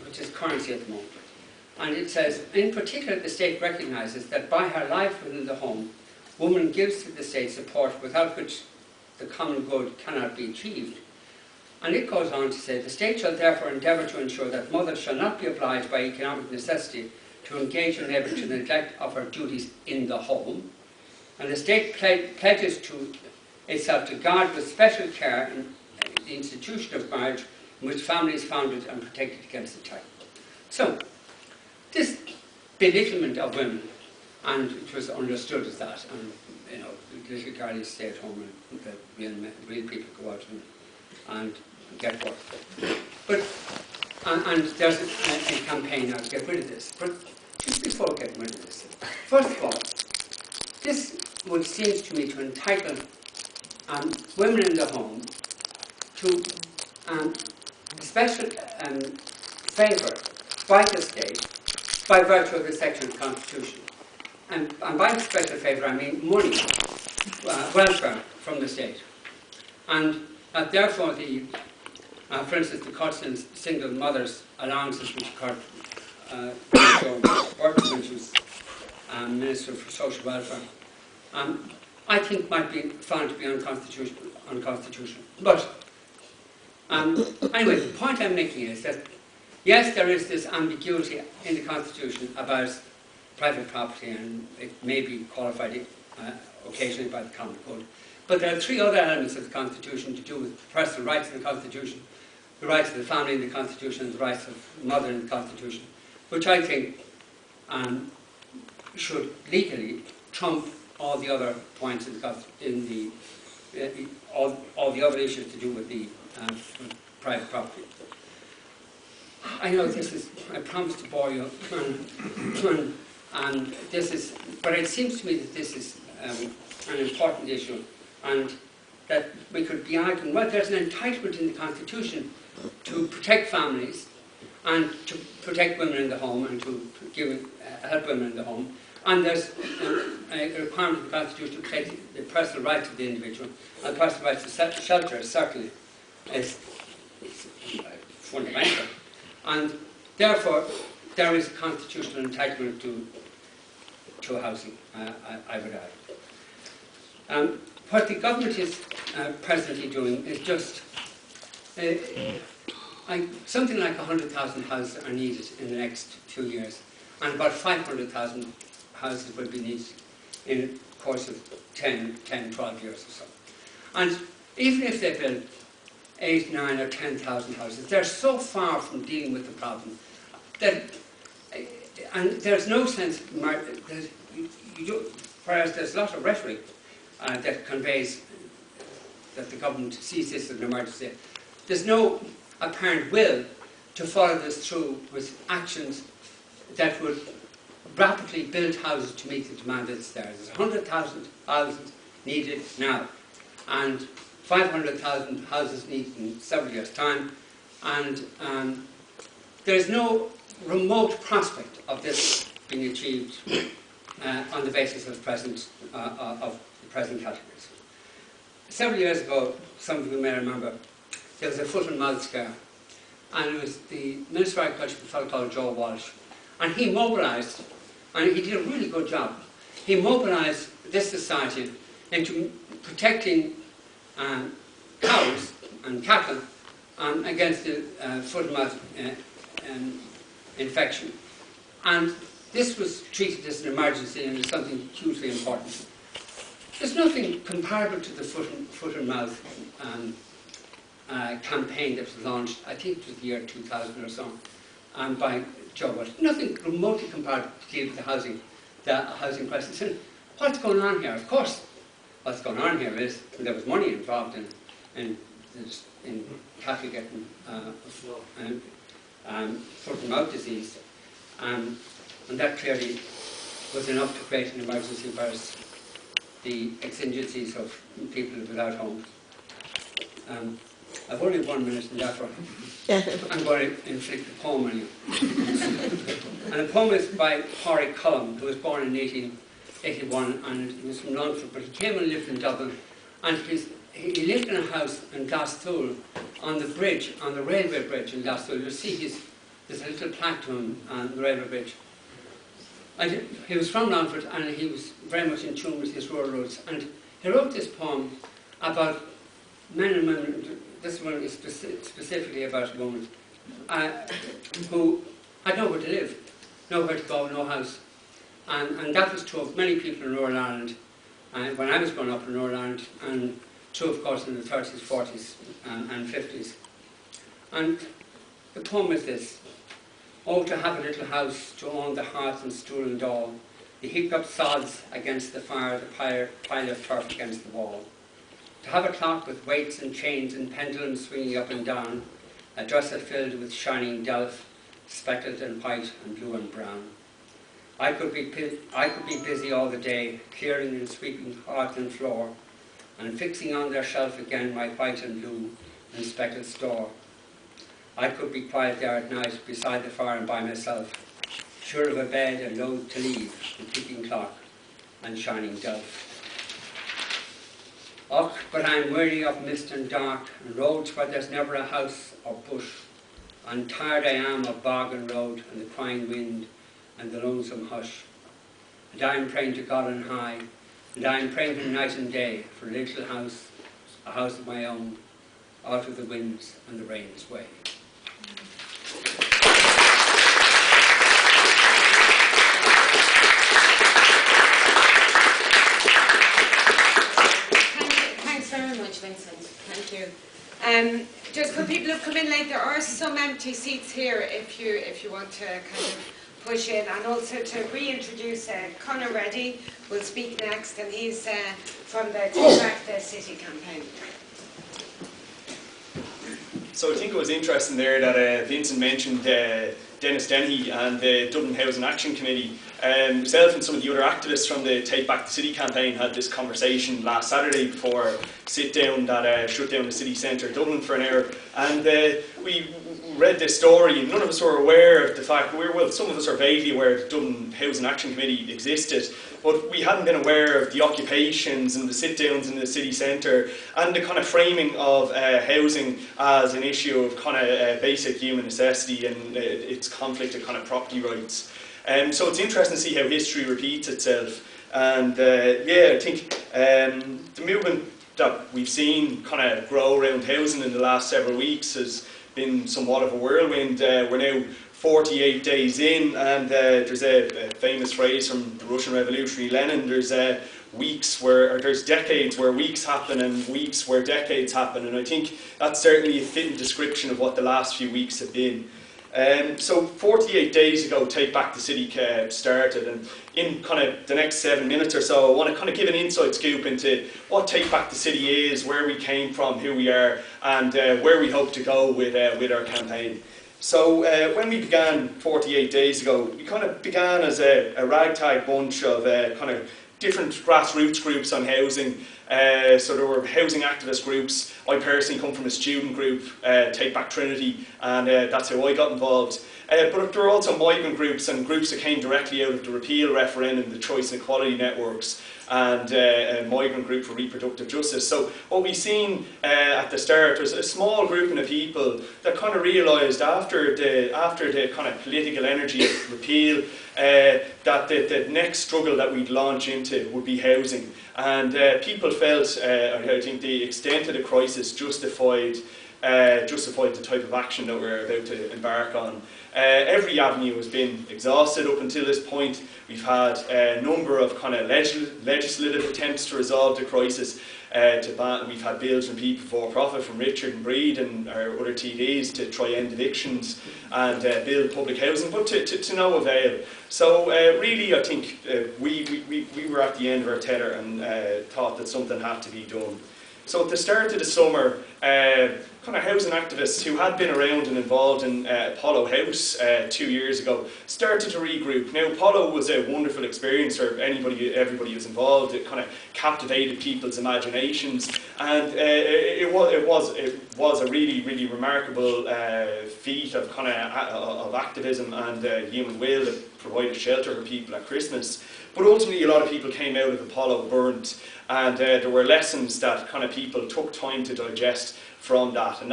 which is currency at the moment. And it says, in particular, the state recognises that by her life within the home, woman gives to the state support without which the common good cannot be achieved. And it goes on to say, the state shall therefore endeavour to ensure that mothers shall not be obliged by economic necessity to engage her neighbour to the neglect of her duties in the home. And the state pledges to itself to guard with special care the institution of marriage in which family is founded and protected against attack. So, this belittlement of women, and it was understood as that, and the little girlies stay at home and the real people go out and get work. But, and there's a campaign now to get rid of this. But just before getting rid of this, first of all, this would seem to me to entitle women in the home to special favour by the state by virtue of the section of the Constitution. And by special favour I mean money, welfare from the state. And therefore for instance, the cuts in single mothers' allowances which occurred when she was Minister for Social Welfare, I think might be found to be unconstitutional. But anyway, the point I'm making is that yes, there is this ambiguity in the Constitution about private property, and it may be qualified occasionally by the common code. But there are three other elements of the Constitution to do with personal rights in the Constitution, the rights of the family in the Constitution, and the rights of the mother in the Constitution, which I think should legally trump all the other points in all the other issues to do with the private property. I know this is, I promise to bore you, and this is, but it seems to me that this is an important issue, and that we could be arguing, well, there's an entitlement in the Constitution to protect families and to protect women in the home and to help women in the home, and there's a requirement in the Constitution to protect the personal rights of the individual, and personal rights to shelter certainly is fundamental. And therefore, there is a constitutional entitlement to housing, I would add. What the government is presently doing is just something like 100,000 houses are needed in the next 2 years, and about 500,000 houses will be needed in the course of 10, 12 years or so. And even if they build 8, 9 or 10,000 houses, they're so far from dealing with the problem that, and there's no sense, whereas there's a lot of rhetoric that conveys that the government sees this as an emergency, there's no apparent will to follow this through with actions that would rapidly build houses to meet the demand that's there. There's 100,000 houses needed now, and 500,000 houses needed in several years' time, and there's no remote prospect of this being achieved on the basis of the present categories. Several years ago, some of you may remember, there was a foot and mouth scare, and it was the Minister of Agriculture, a fellow called Joe Walsh, and he mobilised, and he did a really good job. He mobilised this society into protecting cows and cattle against the foot and mouth infection. And this was treated as an emergency and as something hugely important. There's nothing comparable to the foot and mouth campaign that was launched, I think it was the year 2000 or so, by Joe Walsh. Nothing remotely comparable to deal with the housing crisis. And what's going on here? Of course, what's going on here is there was money involved in cattle getting foot and mouth disease, and that clearly was enough to create an emergency, whereas the exigencies of people without homes. I've only 1 minute, and therefore I'm going to inflict a poem on you. And the poem is by Pádraig Cullum, who was born in 1881, and he was from Longford, but he came and lived in Dublin, and his he lived in a house in Glasthule on the bridge, on the railway bridge in Glasthule. You'll see there's a little plaque to him on the railway bridge. And he was from Longford, and he was very much in tune with his rural roots. And he wrote this poem about men and women. This one is specifically about a woman who had nowhere to live, nowhere to go, no house. And that was true of many people in rural Ireland when I was growing up in rural Ireland, and true, of course, in the 30s, 40s, and 50s. And the poem is this: "Oh, to have a little house, to own the hearth and stool and all, the heaped up sods against the fire, the pile of turf against the wall. To have a clock with weights and chains and pendulums swinging up and down, a dresser filled with shining delf, speckled and white and blue and brown. I could be busy all the day, clearing and sweeping hearth and floor, and fixing on their shelf again my white and blue and speckled store. I could be quiet there at night beside the fire and by myself, sure of a bed and loath to leave the ticking clock and shining delf. Och, but I'm weary of mist and dark and roads where there's never a house or bush, and tired I am of bog and road and the crying wind and the lonesome hush. And I'm praying to God on high, and I'm praying him night and day for a little house, a house of my own, out of the winds and the rain's way." Thanks very much, Vincent. Thank you. Just for people who've come in late, there are some empty seats here if you want to kind of push in, and also to reintroduce Conor Reddy will speak next, and he's from the Take Back the City campaign. So I think it was interesting there that Vincent mentioned Dennis Dennehy and the Dublin Housing Action Committee. Myself and some of the other activists from the Take Back the City campaign had this conversation last Saturday before a sit-down that shut down the city centre Dublin for an hour, and we read this story, and none of us were aware of the fact, well, some of us are vaguely aware that the Dublin Housing Action Committee existed, but we hadn't been aware of the occupations and the sit-downs in the city centre and the kind of framing of housing as an issue of kind of basic human necessity and its conflict of kind of property rights. So it's interesting to see how history repeats itself, and yeah, I think the movement that we've seen kind of grow around housing in the last several weeks has been somewhat of a whirlwind. We're now 48 days in, and there's a famous phrase from the Russian revolutionary Lenin: there's weeks where, or there's decades where weeks happen and weeks where decades happen, and I think that's certainly a fitting description of what the last few weeks have been. So 48 days ago, Take Back the City started, and in kind of the next 7 minutes or so I want to kind of give an inside scoop into what Take Back the City is, where we came from, who we are, and where we hope to go with our campaign. So when we began 48 days ago, we kind of began as a ragtag bunch of kind of different grassroots groups on housing. So there were housing activist groups. I personally come from a student group, Take Back Trinity, and that's how I got involved. But there were also migrant groups and groups that came directly out of the repeal referendum, the Choice and Equality Networks, and a migrant group for reproductive justice. So what we've seen at the start was a small grouping of people that kind of realised after the kind of political energy of repeal that the next struggle that we'd launch into would be housing. And people felt, I think the extent of the crisis justified the type of action that we're about to embark on. Every avenue has been exhausted up until this point. We've had a number of kind of legislative attempts to resolve the crisis. We've had bills from People for Profit, from Richard and Breed and our other TDs to try end evictions and build public housing, but to no avail. So really I think we were at the end of our tether and thought that something had to be done. So at the start of the summer, kind kind of housing activists who had been around and involved in Apollo House 2 years ago started to regroup. Now, Apollo was a wonderful experience for everybody who was involved. It kind of captivated people's imaginations, and it was a really, really remarkable feat of of activism and human will that provided shelter for people at Christmas. But ultimately, a lot of people came out of Apollo burnt, and there were lessons that kind of people took time to digest from that. And